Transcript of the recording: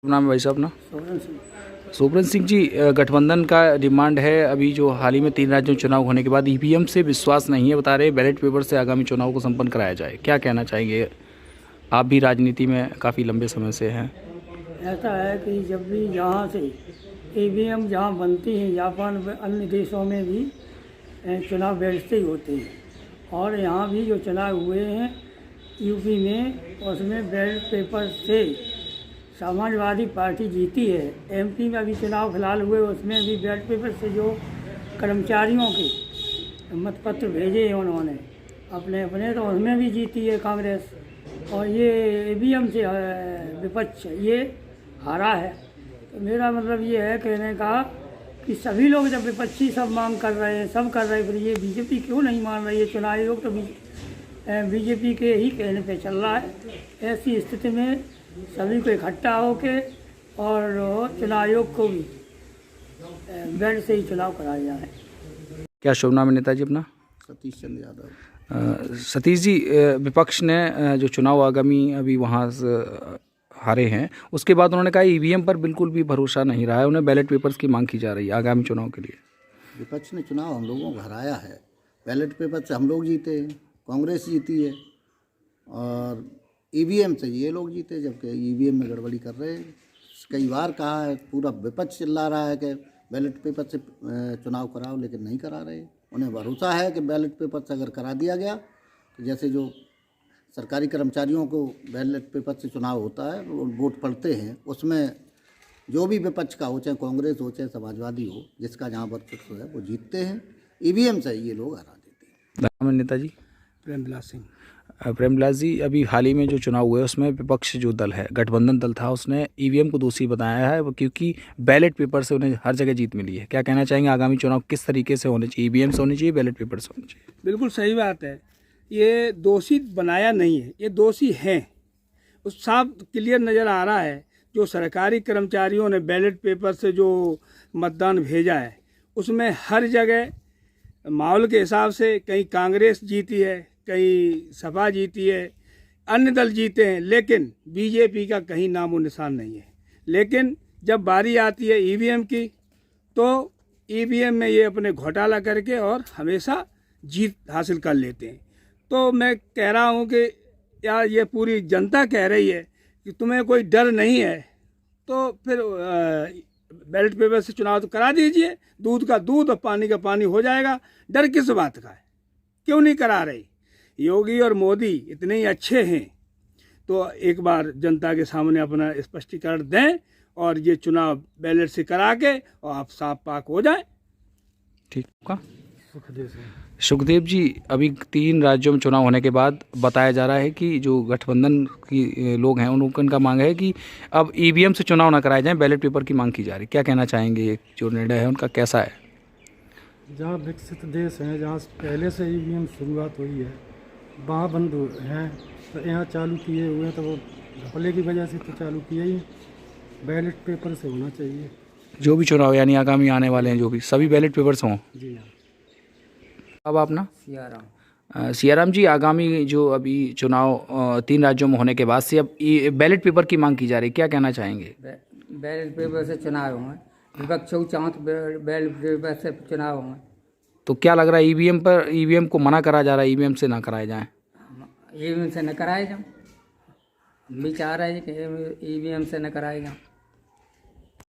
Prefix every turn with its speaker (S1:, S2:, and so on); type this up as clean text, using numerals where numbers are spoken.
S1: नाम है भाई साहब अपना?
S2: सोरेन सिंह।
S1: सोबरन सिंह जी, गठबंधन का डिमांड है अभी जो हाल ही में 3 राज्यों में चुनाव होने के बाद ईवीएम से विश्वास नहीं है, बता रहे बैलेट पेपर से आगामी चुनाव को संपन्न कराया जाए। क्या कहना चाहेंगे? आप भी राजनीति में काफ़ी लंबे समय से हैं।
S2: ऐसा है कि जब भी यहाँ से ईवीएम जहाँ बनती हैं, जापान व अन्य देशों में भी चुनाव बैलेट से ही होते हैं, और यहाँ भी जो चुनाव हुए हैं यूपी में, उसमें बैलेट पेपर से समाजवादी पार्टी जीती है। एमपी में अभी चुनाव फिलहाल हुए, उसमें भी बैलेट पेपर से जो कर्मचारियों के मतपत्र भेजे हैं उन्होंने अपने अपने, तो उसमें भी जीती है कांग्रेस। और ये ईवीएम से विपक्ष ये हारा है। तो मेरा मतलब ये है कहने का कि सभी लोग जब विपक्षी सब मांग कर रहे हैं, सब कर रहे हैं, फिर ये बीजेपी क्यों नहीं मान रही है? चुनाव आयोग तो बीजेपी के ही कहने पे चल रहा है। ऐसी स्थिति में सभी को इकट्ठा होके और चुनाव आयोग को भी बैलेट से ही चुनाव कराया जाए।
S1: क्या शुभ नाम है नेताजी अपना?
S3: सतीश चंद्र यादव।
S1: सतीश जी, विपक्ष ने जो चुनाव आगामी अभी वहाँ हारे हैं, उसके बाद उन्होंने कहा ईवीएम पर बिल्कुल भी भरोसा नहीं रहा है, उन्हें बैलेट पेपर्स की मांग की जा रही है आगामी चुनाव के लिए।
S3: विपक्ष ने चुनाव हम लोगों को हराया है, बैलेट पेपर से हम लोग जीते हैं, कांग्रेस जीती है, और ईवीएम से ये लोग जीते, जबकि ईवीएम में गड़बड़ी कर रहे हैं। कई बार कहा है, पूरा विपक्ष चिल्ला रहा है कि बैलेट पेपर से चुनाव कराओ, लेकिन नहीं करा रहे। उन्हें भरोसा है कि बैलेट पेपर से अगर करा दिया गया तो जैसे जो सरकारी कर्मचारियों को बैलेट पेपर से चुनाव होता है, वोट पड़ते हैं, उसमें जो भी विपक्ष का हो, चाहे कांग्रेस हो चाहे समाजवादी हो, जिसका जहाँ वर्चस्व है वो जीतते हैं। ईवीएम से ये लोग हरा देते हैं।
S1: नाम है नेताजी?
S2: प्रेमविलास सिंह।
S1: प्रेमविलास जी, अभी हाल ही में जो चुनाव हुए उसमें विपक्ष जो दल है, गठबंधन दल था, उसने ईवीएम को दोषी बताया है, वो क्योंकि बैलेट पेपर से उन्हें हर जगह जीत मिली है। क्या कहना चाहेंगे आगामी चुनाव किस तरीके से होने चाहिए? ईवीएम से होनी चाहिए, बैलेट पेपर से होनी चाहिए?
S4: बिल्कुल सही बात है। ये दोषी बनाया नहीं है, ये दोषी हैं। उस साफ क्लियर नज़र आ रहा है, जो सरकारी कर्मचारियों ने बैलेट पेपर से जो मतदान भेजा है, उसमें हर जगह माहौल के हिसाब से कहीं कांग्रेस जीती है, कहीं सपा जीती है, अन्य दल जीते हैं, लेकिन बीजेपी का कहीं नामो निशान नहीं है। लेकिन जब बारी आती है ईवीएम की, तो ईवीएम में ये अपने घोटाला करके और हमेशा जीत हासिल कर लेते हैं। तो मैं कह रहा हूँ कि यार, ये पूरी जनता कह रही है कि तुम्हें कोई डर नहीं है, तो फिर बैलेट पेपर से चुनाव तो करा दीजिए। दूध का दूध और पानी का पानी हो जाएगा। डर किस बात का है? क्यों नहीं करा रहे? योगी और मोदी इतने ही अच्छे हैं, तो एक बार जनता के सामने अपना स्पष्टीकरण दें और ये चुनाव बैलेट से करा के और आप साफ पाक हो जाए।
S1: ठीक का सुखदेव जी, अभी 3 राज्यों में चुनाव होने के बाद बताया जा रहा है कि जो गठबंधन की लोग हैं उनका मांग है कि अब ईवीएम से चुनाव ना कराए जाएं, बैलेट पेपर की मांग की जा रही है। क्या कहना चाहेंगे? जो निर्णय है उनका कैसा है?
S5: जहाँ विकसित देश हैं, जहाँ पहले से ईवीएम शुरुआत हुई है, वहाँ बंद हैं, तो यहाँ चालू किए हुए हैं, तो वो घपले की वजह से तो चालू किए ही। बैलेट पेपर से होना चाहिए
S1: जो भी चुनाव यानी आगामी आने वाले हैं, जो भी सभी बैलेट पेपर से हों।
S5: जी हाँ।
S1: अब अपना
S2: सियाराम।
S1: सियाराम जी, आगामी जो अभी चुनाव 3 राज्यों में होने के बाद से अब बैलेट पेपर की मांग की जा रही है, क्या कहना चाहेंगे?
S2: बैलेट पेपर से चुनाव हुए, विपक्ष चाहत बैलेट पेपर से चुनाव हुए।
S1: तो क्या लग रहा है ईवीएम को मना करा जा रहा है, ईवीएम से ना कराए जाएं?
S2: ईवीएम से न कराए जाए, हम भी चाह रहे हैं कि ईवीएम से न कराए जाए।